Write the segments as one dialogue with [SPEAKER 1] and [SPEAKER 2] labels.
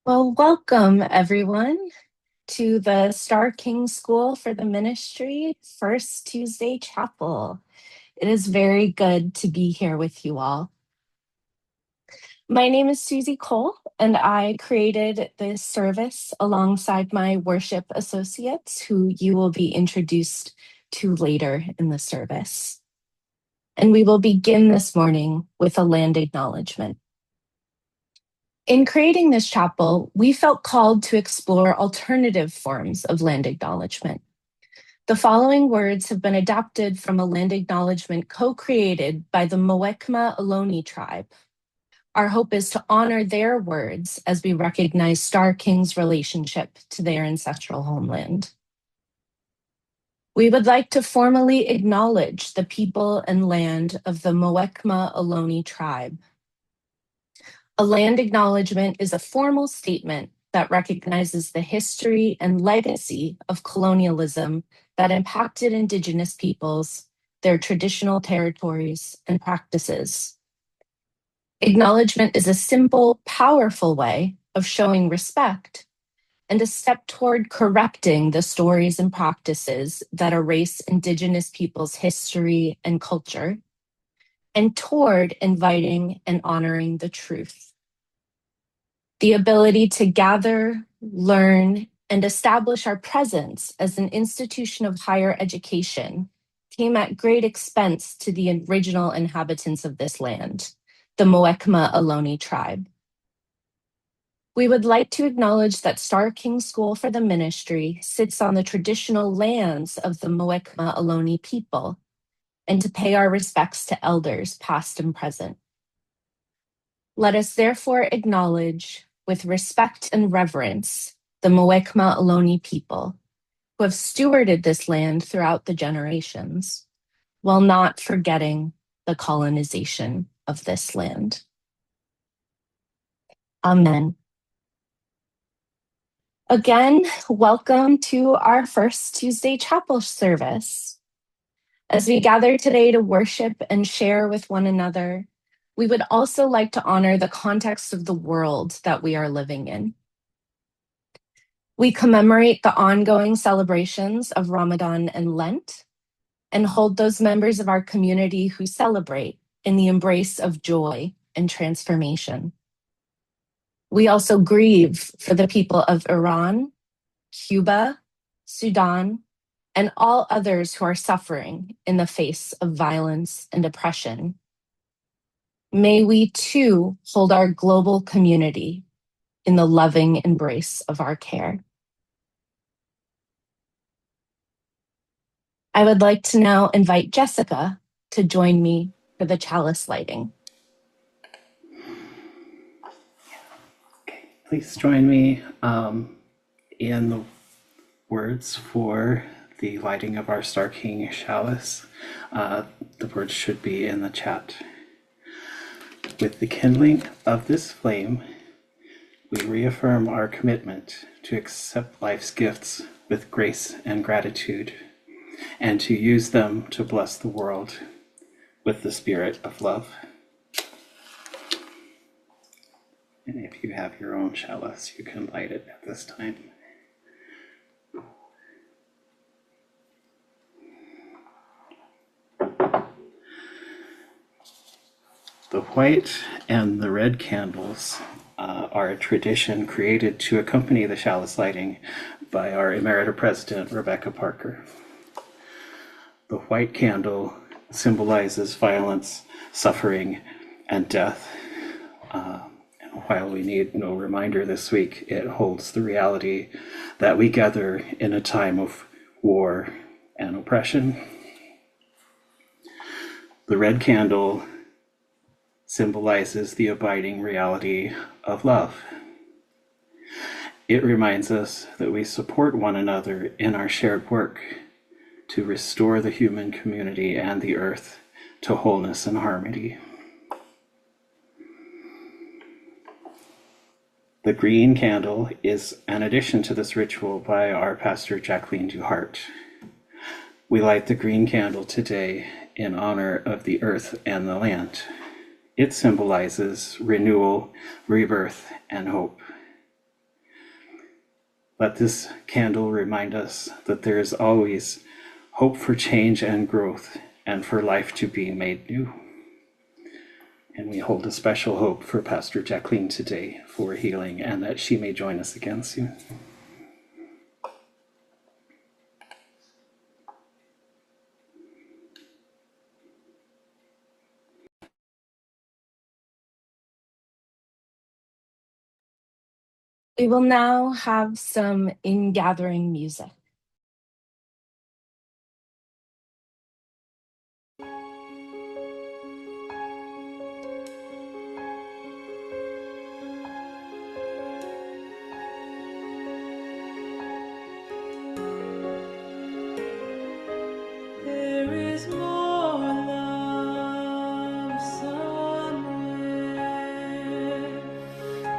[SPEAKER 1] Well, welcome everyone to the Star King School for the Ministry First Tuesday Chapel. It is very good to be here with you all. My name is Susie Cole, and I created this service alongside my worship associates, who you will be introduced to later in the service. And we will begin this morning with a land acknowledgement. In creating this chapel, we felt called to explore alternative forms of land acknowledgement. The following words have been adapted from a land acknowledgement co-created by the Muwekma Ohlone tribe. Our hope is to honor their words as we recognize Star King's relationship to their ancestral homeland. We would like to formally acknowledge the people and land of the Muwekma Ohlone tribe. A land acknowledgement is a formal statement that recognizes the history and legacy of colonialism that impacted Indigenous peoples, their traditional territories, and practices. Acknowledgement is a simple, powerful way of showing respect and a step toward correcting the stories and practices that erase Indigenous peoples' history and culture, and toward inviting and honoring the truth. The ability to gather, learn, and establish our presence as an institution of higher education came at great expense to the original inhabitants of this land, the Muwekma Ohlone tribe. We would like to acknowledge that Star King School for the Ministry sits on the traditional lands of the Muwekma Ohlone people, and to pay our respects to elders past and present. Let us therefore acknowledge, with respect and reverence, the Muwekma Ohlone people who have stewarded this land throughout the generations, while not forgetting the colonization of this land. Amen. Again, welcome to our First Tuesday Chapel service. As we gather today to worship and share with one another, we would also like to honor the context of the world that we are living in. We commemorate the ongoing celebrations of Ramadan and Lent, and hold those members of our community who celebrate in the embrace of joy and transformation. We also grieve for the people of Iran, Cuba, Sudan, and all others who are suffering in the face of violence and oppression. May we too hold our global community in the loving embrace of our care. I would like to now invite Jessica to join me for the chalice lighting.
[SPEAKER 2] Okay, please join me in the words for the lighting of our Star King chalice. The words should be in the chat. With the kindling of this flame, we reaffirm our commitment to accept life's gifts with grace and gratitude, and to use them to bless the world with the spirit of love. And if you have your own chalice, you can light it at this time. The white and the red candles are a tradition created to accompany the chalice lighting by our Emerita President, Rebecca Parker. The white candle symbolizes violence, suffering, and death. And while we need no reminder this week, it holds the reality that we gather in a time of war and oppression. The red candle symbolizes the abiding reality of love. It reminds us that we support one another in our shared work to restore the human community and the earth to wholeness and harmony. The green candle is an addition to this ritual by our pastor, Jacqueline Duhart. We light the green candle today in honor of the earth and the land. It symbolizes renewal, rebirth, and hope. Let this candle remind us that there is always hope for change and growth and for life to be made new. And we hold a special hope for Pastor Jacqueline today for healing and that she may join us again soon.
[SPEAKER 1] We will now have some in-gathering music.
[SPEAKER 3] There is more love somewhere.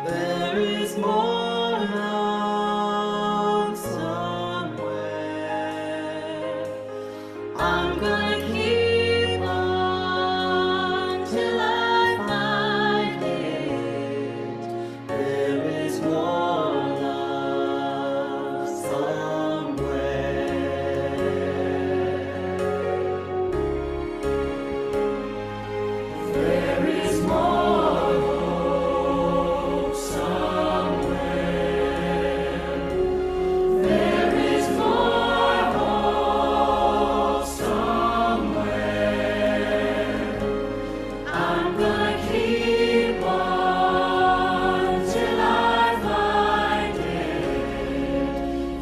[SPEAKER 3] There is more love somewhere. I'm gonna keep on till I find it. There is more love somewhere. There is more hope somewhere. There is more hope somewhere. I'm gonna keep on till I find it.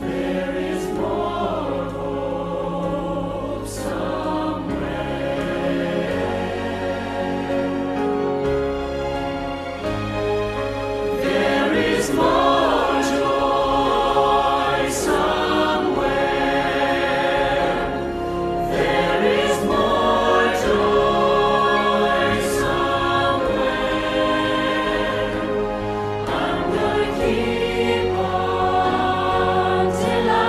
[SPEAKER 3] There is more hope somewhere. There is more joy somewhere. There is more joy somewhere. I'm gonna keep on till I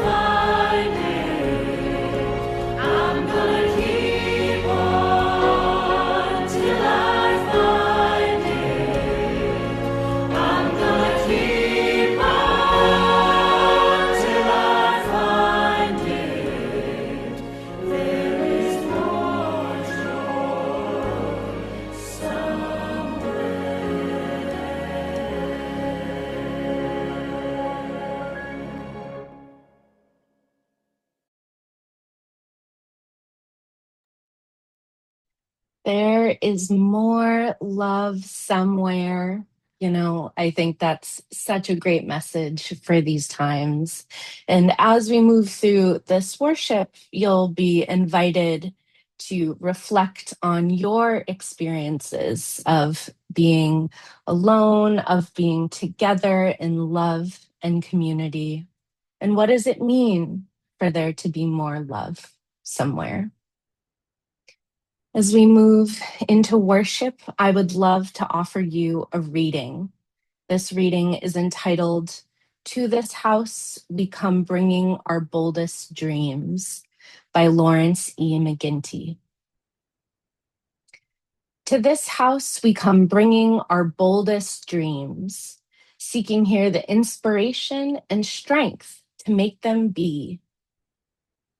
[SPEAKER 3] find it. I'm gonna keep on till I find it. I'm gonna keep on till I find it. There is more joy somewhere.
[SPEAKER 1] There is more love somewhere. I think that's such a great message for these times. And as we move through this worship, you'll be invited to reflect on your experiences of being alone, of being together in love and community. And what does it mean for there to be more love somewhere? As we move into worship, I would love to offer you a reading. This reading is entitled, "To This House We Come Bringing Our Boldest Dreams" by Lawrence E. McGinty. To this house we come bringing our boldest dreams, seeking here the inspiration and strength to make them be.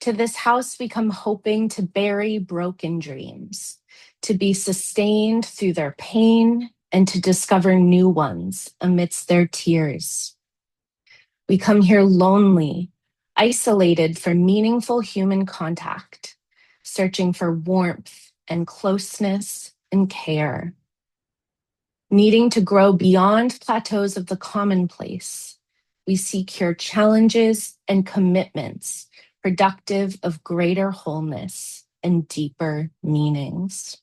[SPEAKER 1] To this house we come hoping to bury broken dreams, to be sustained through their pain and to discover new ones amidst their tears. We come here lonely, isolated from meaningful human contact, searching for warmth and closeness and care, needing to grow beyond plateaus of the commonplace. We seek here challenges and commitments productive of greater wholeness and deeper meanings.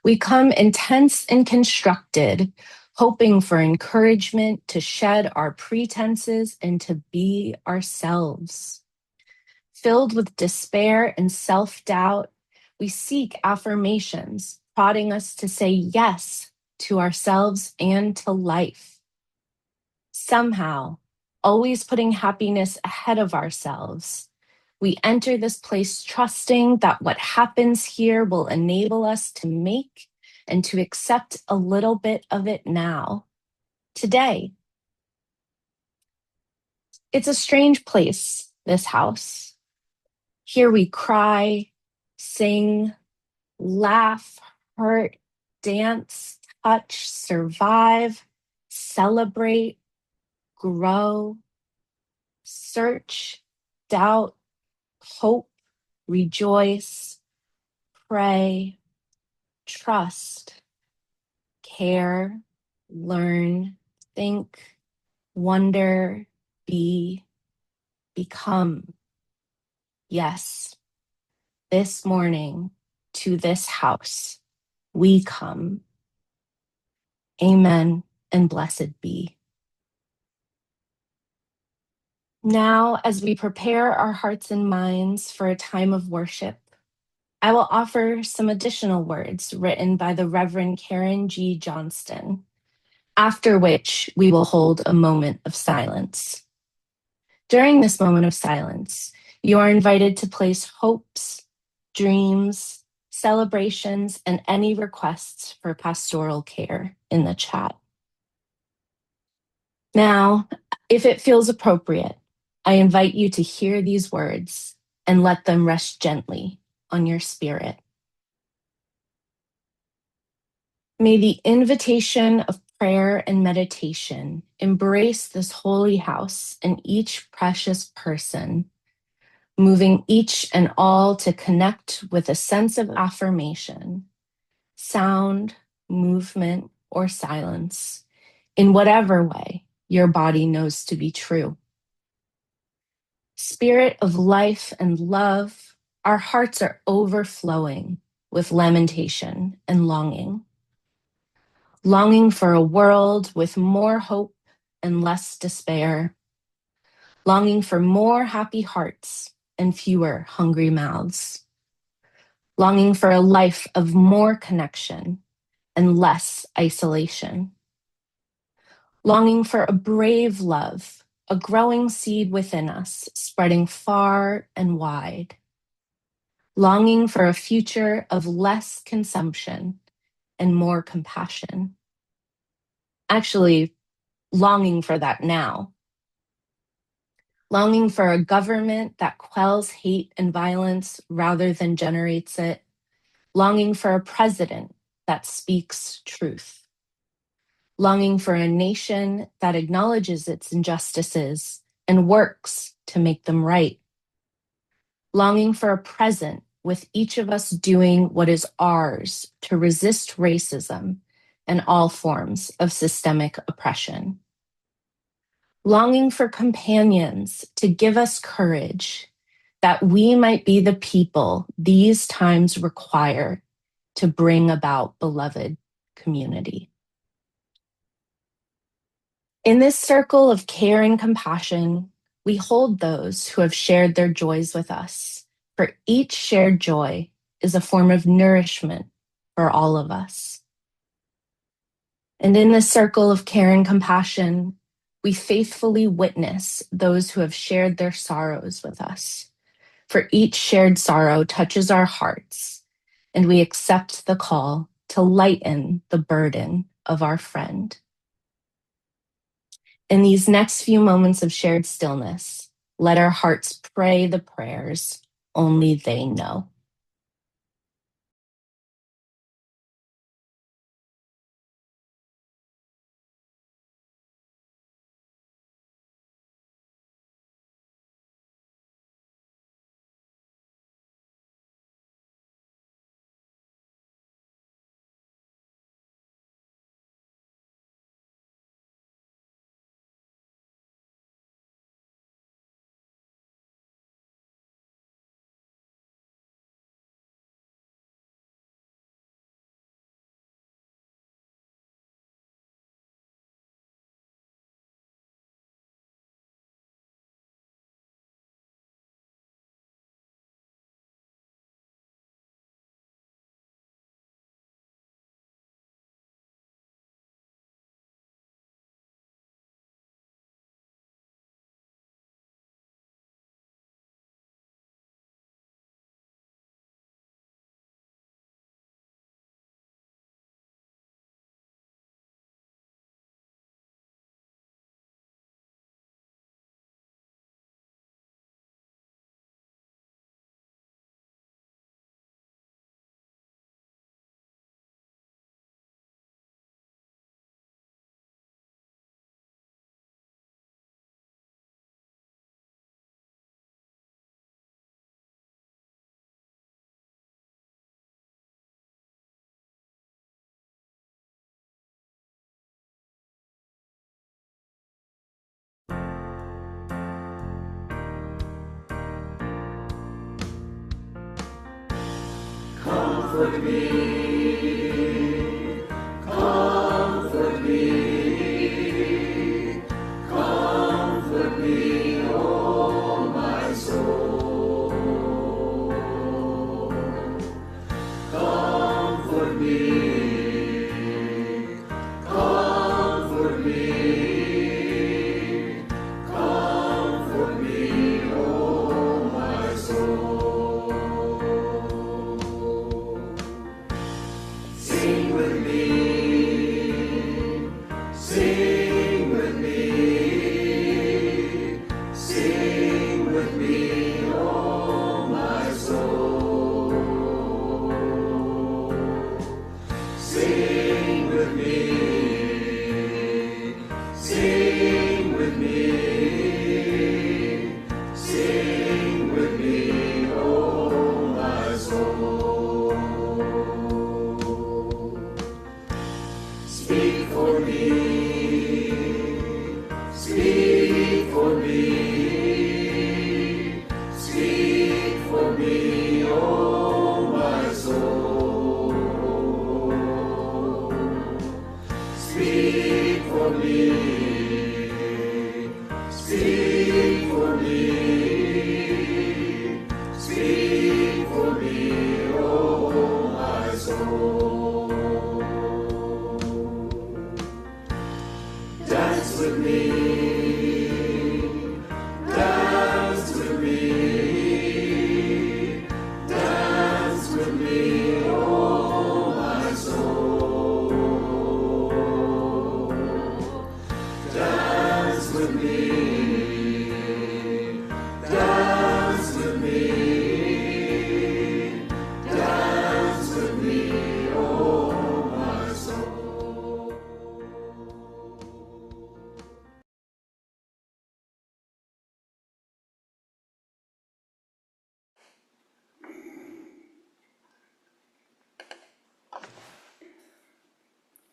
[SPEAKER 1] We come intense and constructed, hoping for encouragement to shed our pretenses and to be ourselves. Filled with despair and self-doubt, we seek affirmations, prodding us to say yes to ourselves and to life. Somehow, always putting happiness ahead of ourselves, we enter this place trusting that what happens here will enable us to make and to accept a little bit of it now, today. It's a strange place, this house. Here we cry, sing, laugh, hurt, dance, touch, survive, celebrate, grow, search, doubt, hope, rejoice, pray, trust, care, learn, think, wonder, be, become. Yes, this morning to this house we come. Amen and blessed be. Now, as we prepare our hearts and minds for a time of worship, I will offer some additional words written by the Reverend Karen G. Johnston, after which we will hold a moment of silence. During this moment of silence, you are invited to place hopes, dreams, celebrations, and any requests for pastoral care in the chat. Now, if it feels appropriate, I invite you to hear these words and let them rest gently on your spirit. May the invitation of prayer and meditation embrace this holy house and each precious person, moving each and all to connect with a sense of affirmation, sound, movement, or silence, in whatever way your body knows to be true. Spirit of life and love, our hearts are overflowing with lamentation and longing. Longing for a world with more hope and less despair. Longing for more happy hearts and fewer hungry mouths. Longing for a life of more connection and less isolation. Longing for a brave love, a growing seed within us, spreading far and wide. Longing for a future of less consumption and more compassion. Actually, longing for that now. Longing for a government that quells hate and violence rather than generates it. Longing for a president that speaks truth. Longing for a nation that acknowledges its injustices and works to make them right. Longing for a present with each of us doing what is ours to resist racism and all forms of systemic oppression. Longing for companions to give us courage that we might be the people these times require to bring about beloved community. In this circle of care and compassion, we hold those who have shared their joys with us, for each shared joy is a form of nourishment for all of us. And in this circle of care and compassion, we faithfully witness those who have shared their sorrows with us, for each shared sorrow touches our hearts, and we accept the call to lighten the burden of our friend. In these next few moments of shared stillness, let our hearts pray the prayers only they know.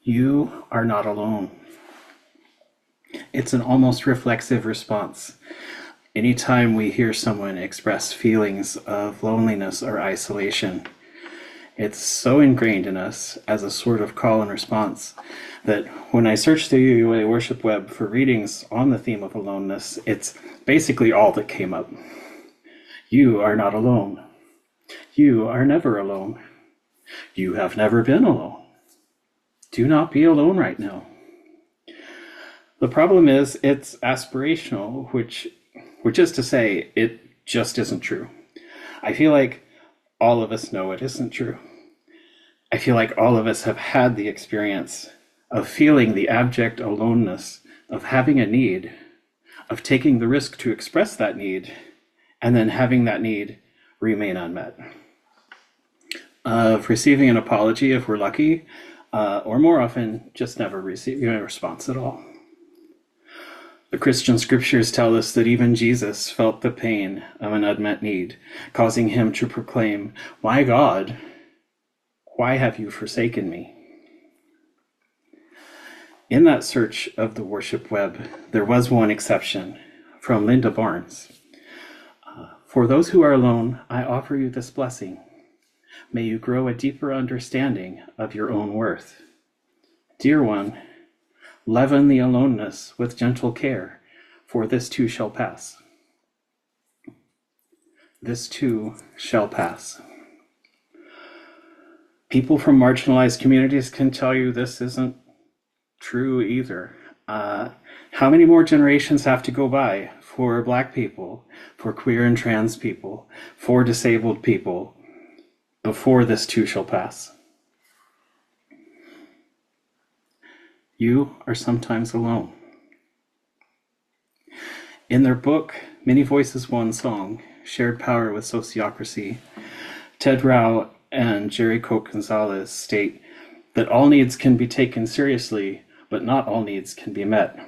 [SPEAKER 2] You are not alone. It's an almost reflexive response. Anytime we hear someone express feelings of loneliness or isolation, it's so ingrained in us as a sort of call and response that when I searched the UUA Worship Web for readings on the theme of aloneness, it's basically all that came up. You are not alone. You are never alone. You have never been alone. Do not be alone right now. The problem is it's aspirational, which is to say it just isn't true. I feel like all of us know it isn't true. I feel like all of us have had the experience of feeling the abject aloneness, of having a need, of taking the risk to express that need, and then having that need remain unmet. Of receiving an apology if we're lucky, or more often, just never receiving a response at all. The Christian scriptures tell us that even Jesus felt the pain of an unmet need, causing him to proclaim, "My God, why have you forsaken me?" In that search of the worship web, there was one exception from Linda Barnes. For those who are alone, I offer you this blessing. May you grow a deeper understanding of your own worth. Dear one, leaven the aloneness with gentle care, for this too shall pass. This too shall pass. People from marginalized communities can tell you this isn't true either. How many more generations have to go by for Black people, for queer and trans people, for disabled people, before this too shall pass? You are sometimes alone. In their book, Many Voices, One Song, Shared Power with Sociocracy, Ted Rao and Jerry Coke Gonzalez state that all needs can be taken seriously, but not all needs can be met.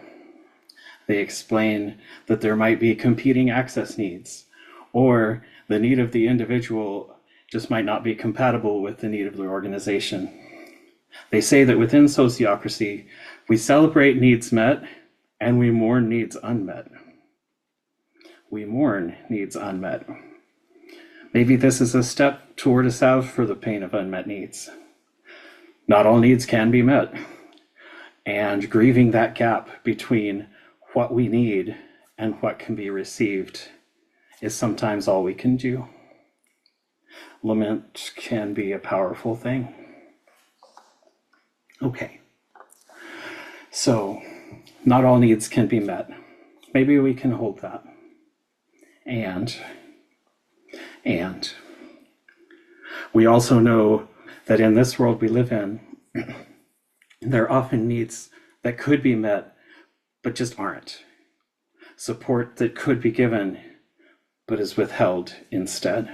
[SPEAKER 2] They explain that there might be competing access needs, or the need of the individual just might not be compatible with the need of the organization. They say that within sociocracy, we celebrate needs met and we mourn needs unmet. We mourn needs unmet. Maybe this is a step toward a salve for the pain of unmet needs. Not all needs can be met, and grieving that gap between what we need and what can be received is sometimes all we can do. Lament can be a powerful thing. Okay, so not all needs can be met. Maybe we can hold that. And we also know that in this world we live in, there are often needs that could be met, but just aren't. Support that could be given, but is withheld instead.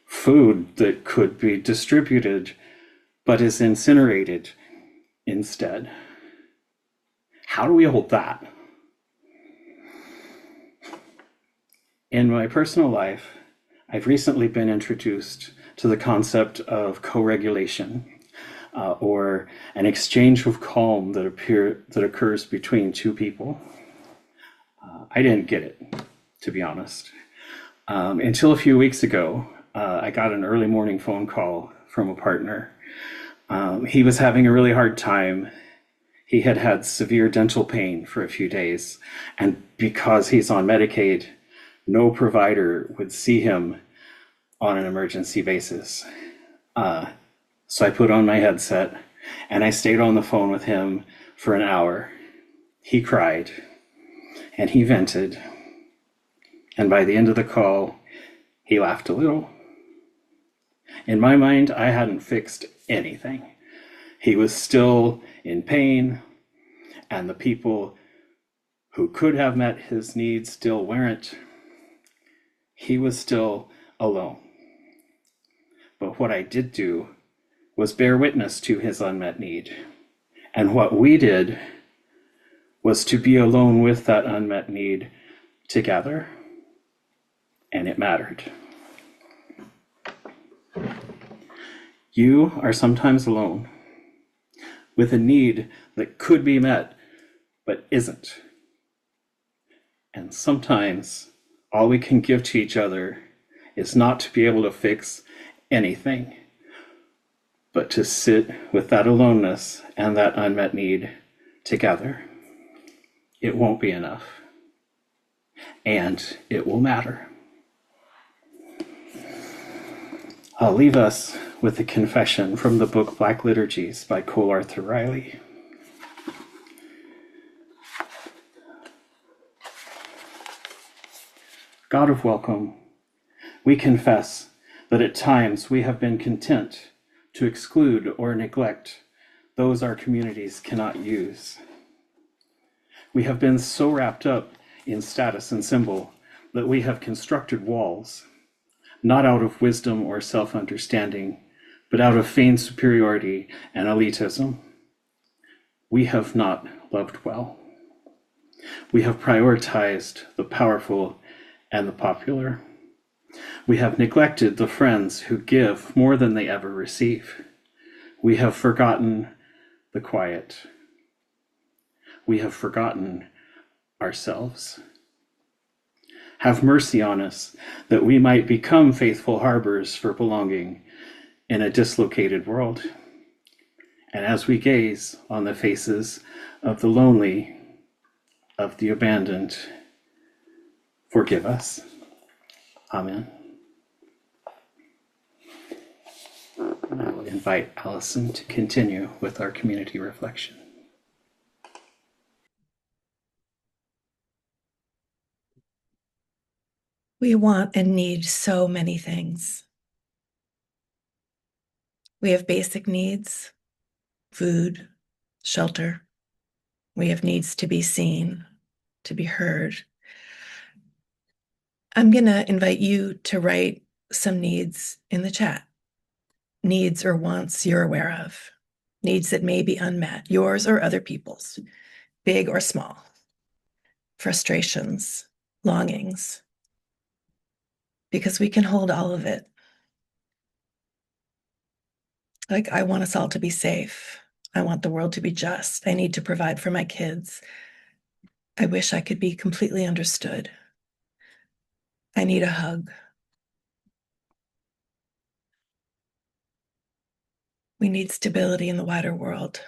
[SPEAKER 2] Food that could be distributed, but is incinerated instead. How do we hold that? In my personal life, I've recently been introduced to the concept of co-regulation, or an exchange of calm that occurs between two people. I didn't get it, to be honest. Until a few weeks ago, I got an early morning phone call from a partner. He was having a really hard time. He had had severe dental pain for a few days, and because he's on Medicaid, no provider would see him on an emergency basis. So I put on my headset and I stayed on the phone with him for an hour. He cried and he vented. And by the end of the call, he laughed a little. In my mind, I hadn't fixed anything. He was still in pain, and the people who could have met his needs still weren't. He was still alone. But what I did do was bear witness to his unmet need. And what we did was to be alone with that unmet need together. And it mattered. You are sometimes alone with a need that could be met, but isn't. And sometimes all we can give to each other is not to be able to fix anything, but to sit with that aloneness and that unmet need together. It won't be enough, and it will matter. I'll leave us with a confession from the book Black Liturgies by Cole Arthur Riley. God of welcome, we confess that at times we have been content to exclude or neglect those our communities cannot use. We have been so wrapped up in status and symbol that we have constructed walls, not out of wisdom or self-understanding, but out of feigned superiority and elitism. We have not loved well. We have prioritized the powerful and the popular. We have neglected the friends who give more than they ever receive. We have forgotten the quiet. We have forgotten ourselves. Have mercy on us, that we might become faithful harbors for belonging in a dislocated world. And as we gaze on the faces of the lonely, of the abandoned, forgive us. Amen. And I will invite Allison to continue with our community reflection.
[SPEAKER 4] We want and need so many things. We have basic needs, food, shelter. We have needs to be seen, to be heard. I'm going to invite you to write some needs in the chat. Needs or wants you're aware of. Needs that may be unmet, yours or other people's, big or small. Frustrations, longings. Because we can hold all of it. Like, I want us all to be safe. I want the world to be just. I need to provide for my kids. I wish I could be completely understood. I need a hug. We need stability in the wider world.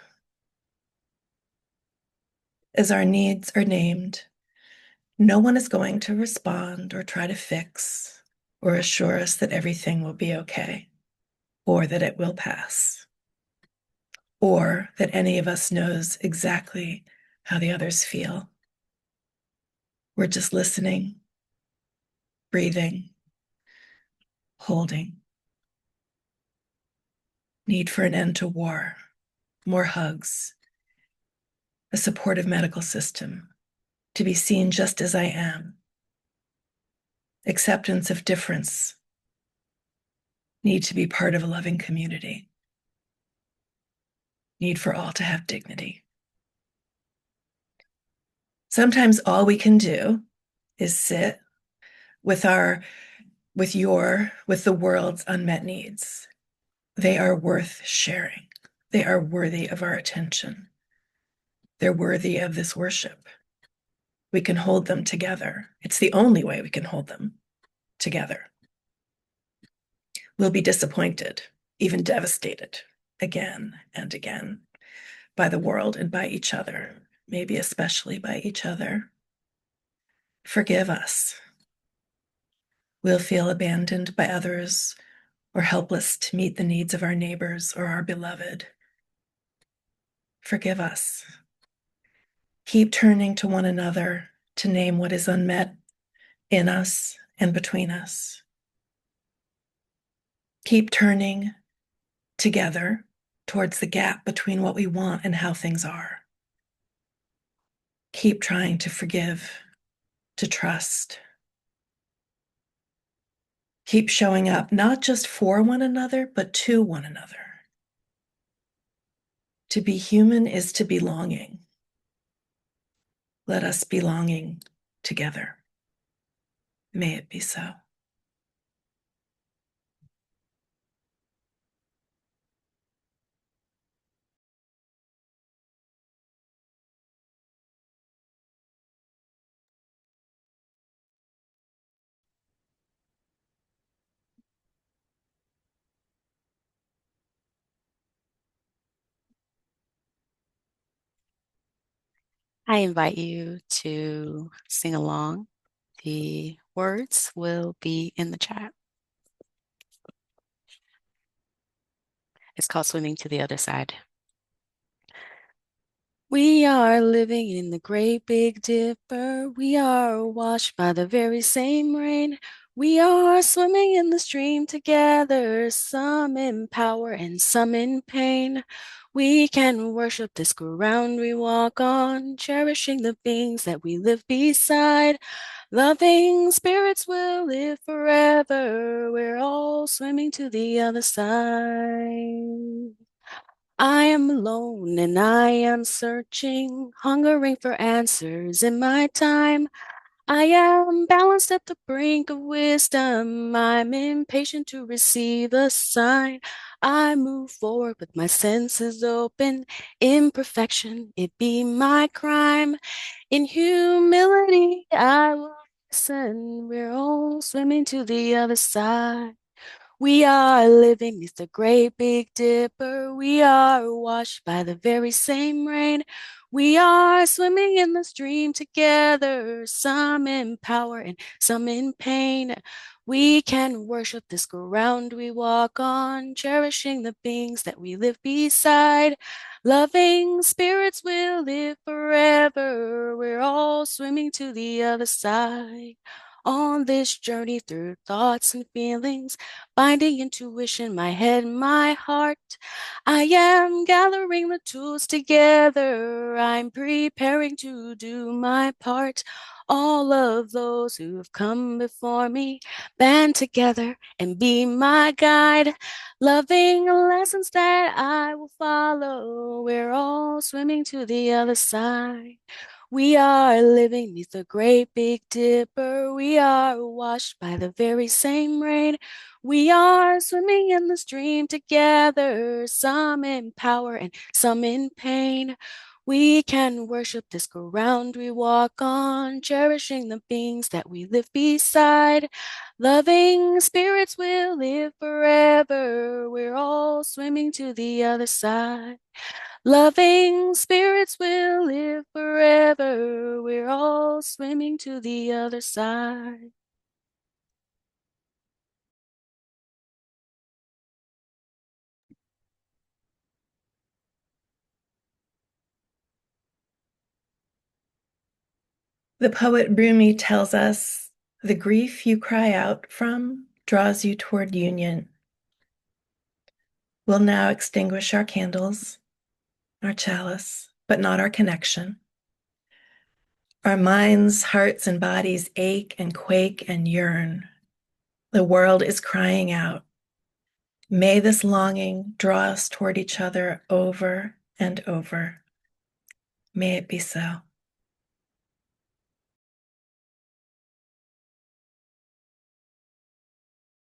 [SPEAKER 4] As our needs are named, no one is going to respond or try to fix or assure us that everything will be okay, or that it will pass, or that any of us knows exactly how the others feel. We're just listening, breathing, holding. Need for an end to war, more hugs, a supportive medical system, to be seen just as I am, acceptance of difference, need to be part of a loving community, need for all to have dignity. Sometimes all we can do is sit with the world's unmet needs. They are worth sharing. They are worthy of our attention. They're worthy of this worship. We can hold them together. It's the only way we can hold them together. We'll be disappointed, even devastated, again and again, by the world and by each other, maybe especially by each other. Forgive us. We'll feel abandoned by others or helpless to meet the needs of our neighbors or our beloved. Forgive us. Keep turning to one another to name what is unmet in us and between us. Keep turning together towards the gap between what we want and how things are. Keep trying to forgive, to trust. Keep showing up, not just for one another, but to one another. To be human is to be longing. Let us be longing together. May it be so.
[SPEAKER 5] I invite you to sing along. The words will be in the chat. It's called Swimming to the Other Side. We are living in the great big dipper. We are washed by the very same rain. We are swimming in the stream together, some in power and some in pain. We can worship this ground we walk on, cherishing the beings that we live beside. Loving spirits will live forever. We're all swimming to the other side. I am alone and I am searching, hungering for answers in my time. I am balanced at the brink of wisdom. I'm impatient to receive a sign. I move forward with my senses open. Imperfection, it be my crime. In humility, I will listen. We're all swimming to the other side. We are living neath the great big dipper. We are washed by the very same rain. We are swimming in the stream together, some in power and some in pain. We can worship this ground we walk on, cherishing the beings that we live beside. Loving spirits will live forever. We're all swimming to the other side. On this journey through thoughts and feelings, binding intuition, my head, my heart. I am gathering the tools together. I'm preparing to do my part. All of those who have come before me, band together and be my guide. Loving lessons that I will follow. We're all swimming to the other side. We are living neath the great big dipper. We are washed by the very same rain. We are swimming in the stream together, some in power and some in pain. We can worship this ground we walk on, cherishing the beings that we live beside. Loving spirits will live forever. We're all swimming to the other side. Loving spirits will live forever. We're all swimming to the other side.
[SPEAKER 4] The poet Rumi tells us, the grief you cry out from draws you toward union. We'll now extinguish our candles, our chalice, but not our connection. Our minds, hearts, and bodies ache and quake and yearn. The world is crying out. May this longing draw us toward each other over and over. May it be so.